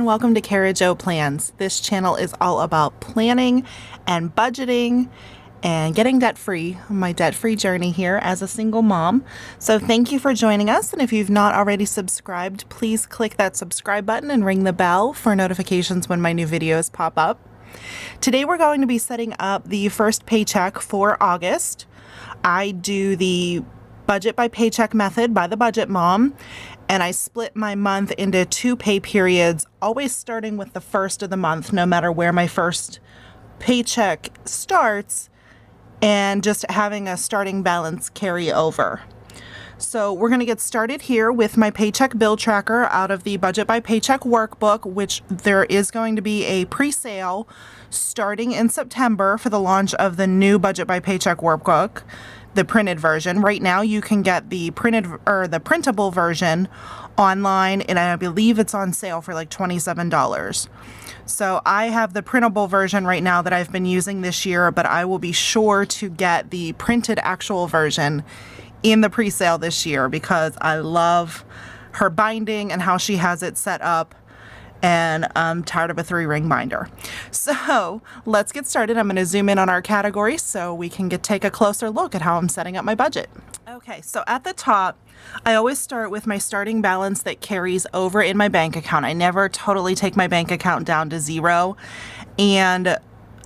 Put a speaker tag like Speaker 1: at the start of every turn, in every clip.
Speaker 1: welcome to Cara Plans. This channel is all about planning and budgeting and getting debt-free, my debt-free journey here as a single mom. So thank you for joining us, and if you've not already subscribed, please click that subscribe button and ring the bell for notifications when my new videos pop up. Today we're going to be setting up the first paycheck for August. I do the budget by paycheck method by the Budget Mom, and I split my month into 2 pay periods, always starting with the first of the month, no matter where my first paycheck starts, and just having a starting balance carry over. So we're going to get started here with my paycheck bill tracker out of the Budget by Paycheck workbook, which there is going to be a pre-sale starting in September for the launch of the new Budget by Paycheck workbook, the printed version. Right now you can get the printed or the printable version online, and I believe it's on sale for like $27. So I have the printable version right now that I've been using this year, but I will be sure to get the printed actual version in the pre-sale this year because I love her binding and how she has it set up, and I'm tired of a 3-ring binder. So let's get started. I'm going to zoom in on our categories so we can take a closer look at how I'm setting up my budget. Okay, so at the top, I always start with my starting balance that carries over in my bank account. I never totally take my bank account down to zero. And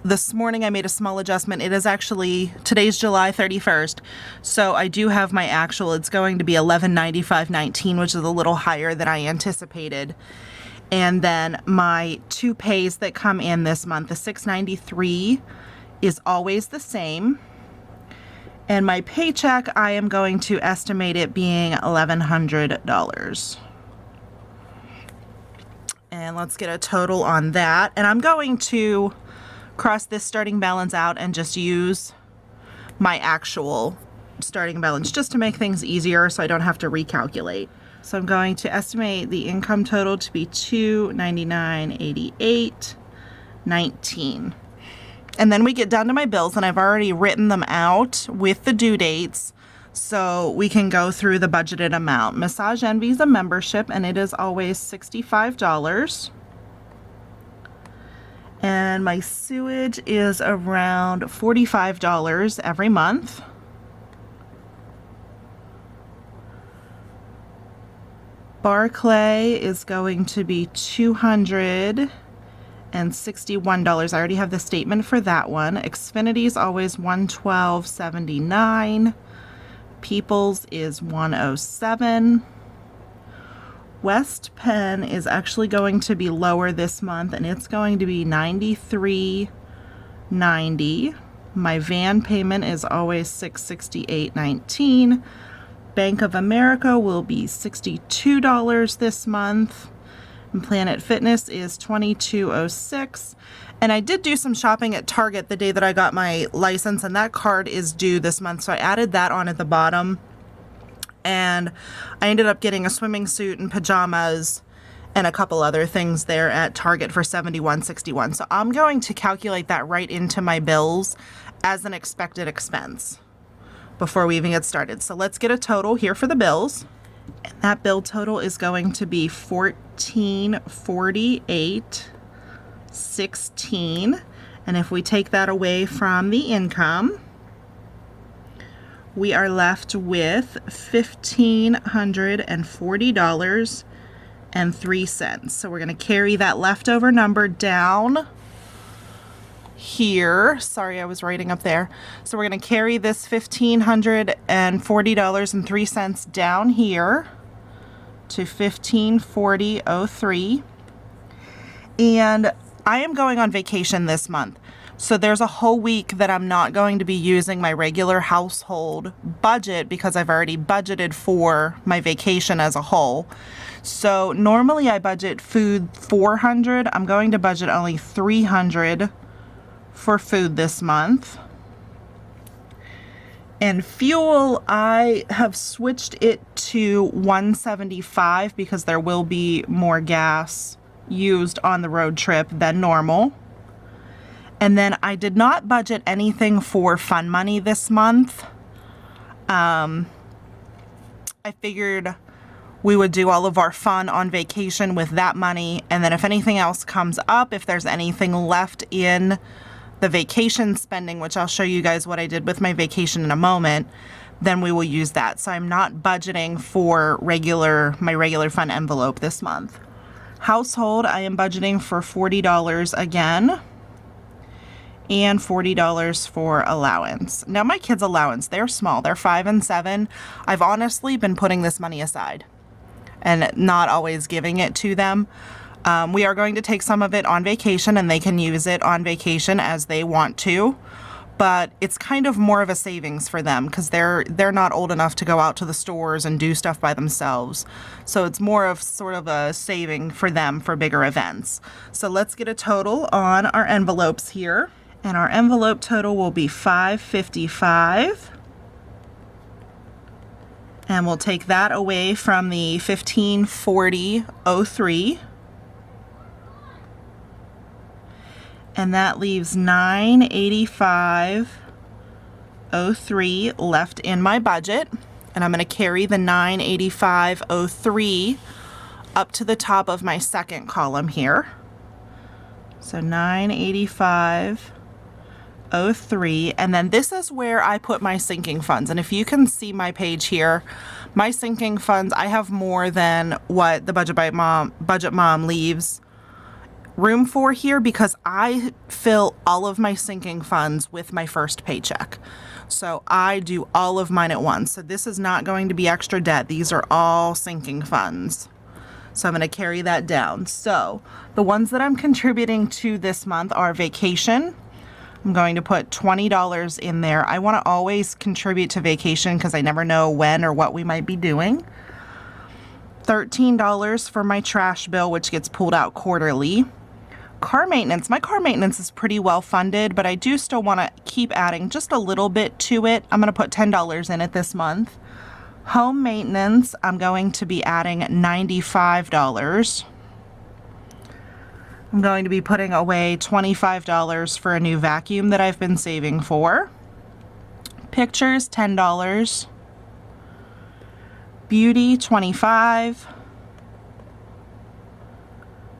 Speaker 1: this morning I made a small adjustment. It is actually, today's July 31st, so I do have my actual. It's going to be $1195.19, which is a little higher than I anticipated. And then my 2 pays that come in this month, the $693 is always the same. And my paycheck, I am going to estimate it being $1,100. And let's get a total on that. And I'm going to cross this starting balance out and just use my actual starting balance just to make things easier so I don't have to recalculate. So I'm going to estimate the income total to be $299.88.19. And then we get down to my bills, and I've already written them out with the due dates so we can go through the budgeted amount. Massage Envy's a membership, and it is always $65. And my sewage is around $45 every month. Barclay is going to be $261. I already have the statement for that one. Xfinity is always $112.79. People's is $107. West Penn is actually going to be lower this month, and it's going to be $93.90. My van payment is always $668.19. Bank of America will be $62 this month. And Planet Fitness is $22.06. And I did do some shopping at Target the day that I got my license, and that card is due this month, so I added that on at the bottom. And I ended up getting a swimming suit and pajamas and a couple other things there at Target for $71.61. So I'm going to calculate that right into my bills as an expected expense before we even get started. So let's get a total here for the bills. And that bill total is going to be $1448.16. And if we take that away from the income, we are left with $1,540.03. So we're going to carry that leftover number down here. Sorry, I was writing up there. So we're going to carry this $1,540.03 down here to $1,540.03. And I am going on vacation this month. So there's a whole week that I'm not going to be using my regular household budget because I've already budgeted for my vacation as a whole. So normally I budget food $400. I'm going to budget only $300 for food this month. And fuel, I have switched it to $175 because there will be more gas used on the road trip than normal. And then I did not budget anything for fun money this month. I figured we would do all of our fun on vacation with that money. And then if anything else comes up, if there's anything left in the vacation spending, which I'll show you guys what I did with my vacation in a moment, then we will use that. So I'm not budgeting for my regular fund envelope this month. Household, I am budgeting for $40 again, and $40 for allowance. Now my kids' allowance, they're small. They're 5 and 7. I've honestly been putting this money aside and not always giving it to them. We are going to take some of it on vacation, and they can use it on vacation as they want to. But it's kind of more of a savings for them because they're not old enough to go out to the stores and do stuff by themselves. So it's more of sort of a saving for them for bigger events. So let's get a total on our envelopes here. And our envelope total will be $555. And we'll take that away from the $1540.03. And that leaves $985.03 left in my budget. And I'm going to carry the $985.03 up to the top of my second column here. So $985.03. And then this is where I put my sinking funds. And if you can see my page here, my sinking funds, I have more than what the Budget Mom leaves room for here because I fill all of my sinking funds with my first paycheck. So I do all of mine at once. So this is not going to be extra debt. These are all sinking funds. So I'm going to carry that down. So the ones that I'm contributing to this month are vacation. I'm going to put $20 in there. I want to always contribute to vacation because I never know when or what we might be doing. $13 for my trash bill, which gets pulled out quarterly. Car maintenance. My car maintenance is pretty well funded, but I do still want to keep adding just a little bit to it. I'm going to put $10 in it this month. Home maintenance, I'm going to be adding $95. I'm going to be putting away $25 for a new vacuum that I've been saving for. Pictures, $10. Beauty, $25.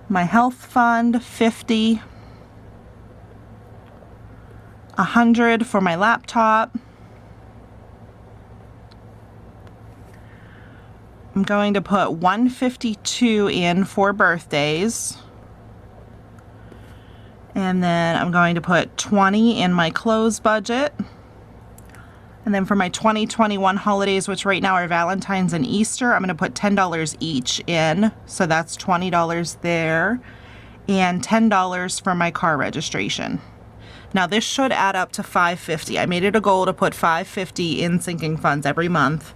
Speaker 1: My health fund, $50. $100 for my laptop. I'm going to put $152 in for birthdays. And then I'm going to put $20 in my clothes budget. And then for my 2021 holidays, which right now are Valentine's and Easter, I'm going to put $10 each in. So that's $20 there. And $10 for my car registration. Now this should add up to $550. I made it a goal to put $550 in sinking funds every month.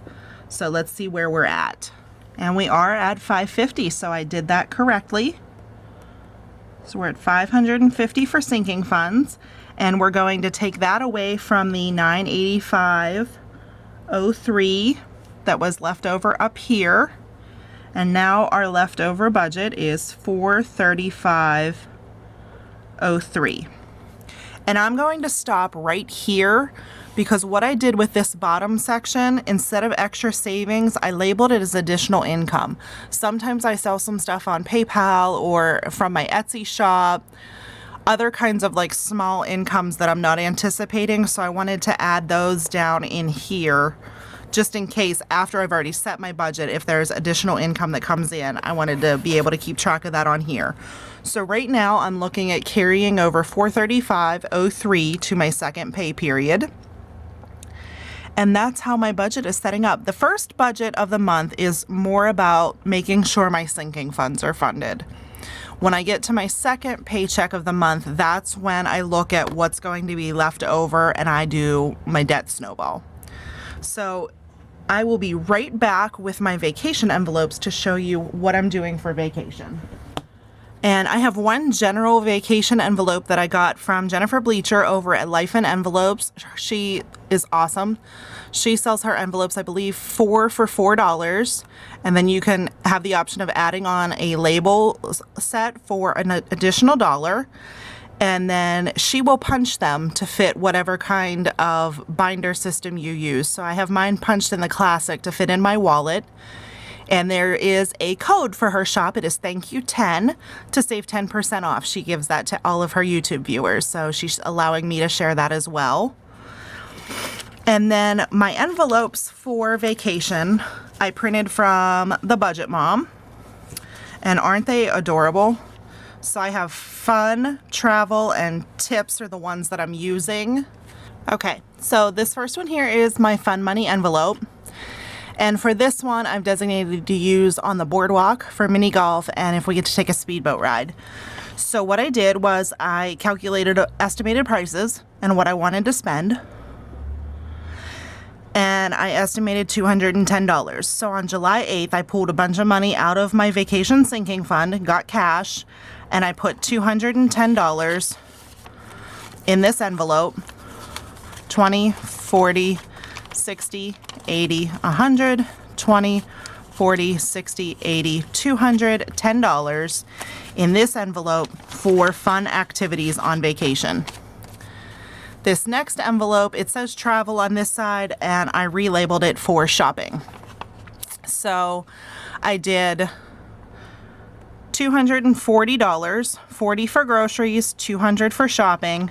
Speaker 1: So let's see where we're at. And we are at $550, so I did that correctly. So we're at $550 for sinking funds. And we're going to take that away from the $985.03 that was left over up here. And now our leftover budget is $435.03. And I'm going to stop right here because what I did with this bottom section, instead of extra savings, I labeled it as additional income. Sometimes I sell some stuff on PayPal or from my Etsy shop. Other kinds of like small incomes that I'm not anticipating, so I wanted to add those down in here just in case after I've already set my budget, if there's additional income that comes in, I wanted to be able to keep track of that on here. So right now I'm looking at carrying over $435.03 to my second pay period. And that's how my budget is setting up. The first budget of the month is more about making sure my sinking funds are funded. When I get to my second paycheck of the month, that's when I look at what's going to be left over and I do my debt snowball. So I will be right back with my vacation envelopes to show you what I'm doing for vacation. And I have one general vacation envelope that I got from Jennifer Bleacher over at Life in Envelopes. She is awesome. She sells her envelopes, I believe, 4 for $4. And then you can have the option of adding on a label set for an additional $1. And then she will punch them to fit whatever kind of binder system you use. So I have mine punched in the classic to fit in my wallet. And there is a code for her shop. It is thank you 10 to save 10% off. She gives that to all of her YouTube viewers. So she's allowing me to share that as well. And then my envelopes for vacation, I printed from the Budget Mom. And aren't they adorable? So I have fun, travel, and tips are the ones that I'm using. Okay, so this first one here is my Fun Money envelope. And for this one, I've designated to use on the boardwalk for mini golf and if we get to take a speedboat ride. So what I did was I calculated estimated prices and what I wanted to spend. And I estimated $210. So on July 8th, I pulled a bunch of money out of my vacation sinking fund, got cash, and I put $210 in this envelope. 20, 40, 60, 80, 100, 20, 40, 60, 80, $210 in this envelope for fun activities on vacation. This next envelope, it says travel on this side, and I relabeled it for shopping. So I did $240, 40 for groceries, 200 for shopping,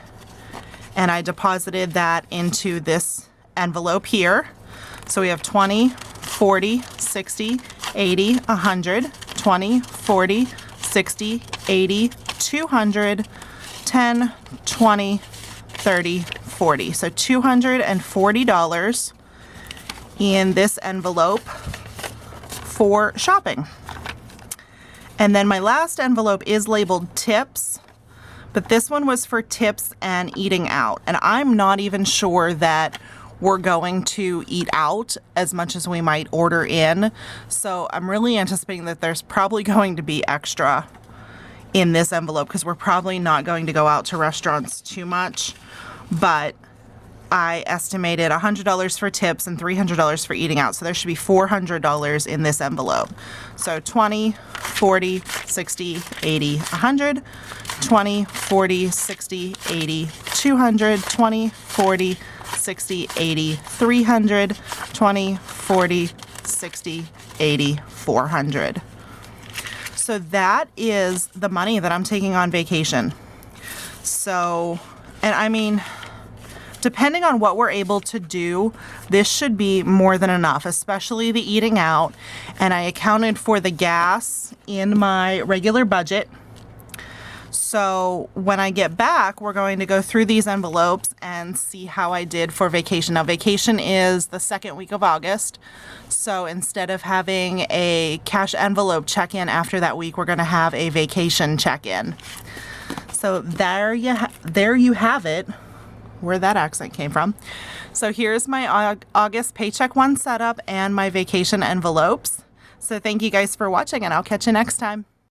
Speaker 1: and I deposited that into this envelope here. So we have 20, 40, 60, 80, 100, 20, 40, 60, 80, 200, 10, 20, 30, 40. So $240 in this envelope for shopping. And then my last envelope is labeled tips, but this one was for tips and eating out. And I'm not even sure that we're going to eat out as much as we might order in. So I'm really anticipating that there's probably going to be extra in this envelope because we're probably not going to go out to restaurants too much. But I estimated $100 for tips and $300 for eating out. So there should be $400 in this envelope. So 20, 40, 60, 80, 100, 20, 40, 60, 80, 200, 20, 40, 60, 80, 300, 20, 40, 60, 80, 400. So that is the money that I'm taking on vacation. So, and I mean, depending on what we're able to do, this should be more than enough, especially the eating out. And I accounted for the gas in my regular budget. So when I get back, we're going to go through these envelopes and see how I did for vacation. Now, vacation is the second week of August. So instead of having a cash envelope check-in after that week, we're going to have a vacation check-in. So there you have it, where that accent came from. So here's my August Paycheck One setup and my vacation envelopes. So thank you guys for watching, and I'll catch you next time.